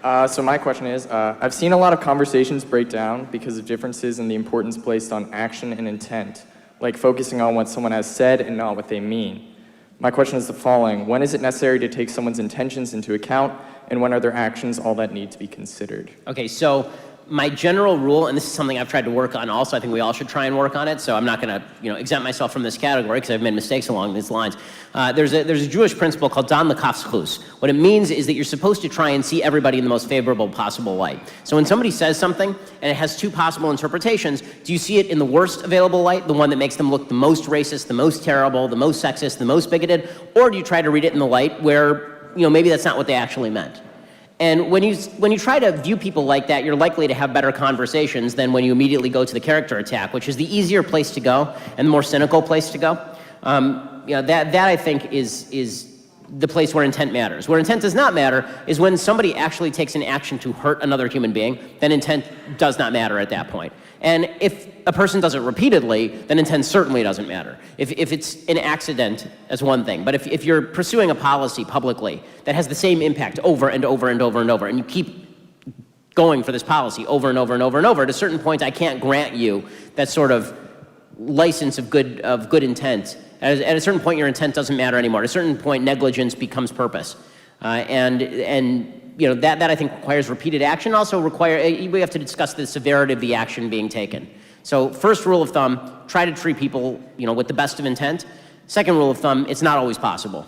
So my question is, I've seen a lot of conversations break down because of differences in the importance placed on action and intent, like focusing on what someone has said and not what they mean. My question is the following: when is it necessary to take someone's intentions into account, and when are their actions all that need to be considered? Okay, so my general rule, and this is something I've tried to work on also, I think we all should try and work on it, so I'm not going to exempt myself from this category because I've made mistakes along these lines. There's a Jewish principle called Dan L'Kafschus. What it means is that you're supposed to try and see everybody in the most favorable possible light. So when somebody says something and it has two possible interpretations, do you see it in the worst available light, the one that makes them look the most racist, the most terrible, the most sexist, the most bigoted, or do you try to read it in the light where maybe that's not what they actually meant? And when you try to view people like that, you're likely to have better conversations than when you immediately go to the character attack, which is the easier place to go and the more cynical place to go. That I think is the place where intent matters. Where intent does not matter is when somebody actually takes an action to hurt another human being, then intent does not matter at that point. And if a person does it repeatedly, then intent certainly doesn't matter. If it's an accident, that's one thing. But if you're pursuing a policy publicly that has the same impact over and over and over and over, and you keep going for this policy over and over and over and over, at a certain point I can't grant you that sort of license of good intent. At a certain point your intent doesn't matter anymore. At a certain point negligence becomes purpose. That I think requires repeated action. Also we have to discuss the severity of the action being taken. So first rule of thumb, try to treat people with the best of intent. Second rule of thumb, it's not always possible.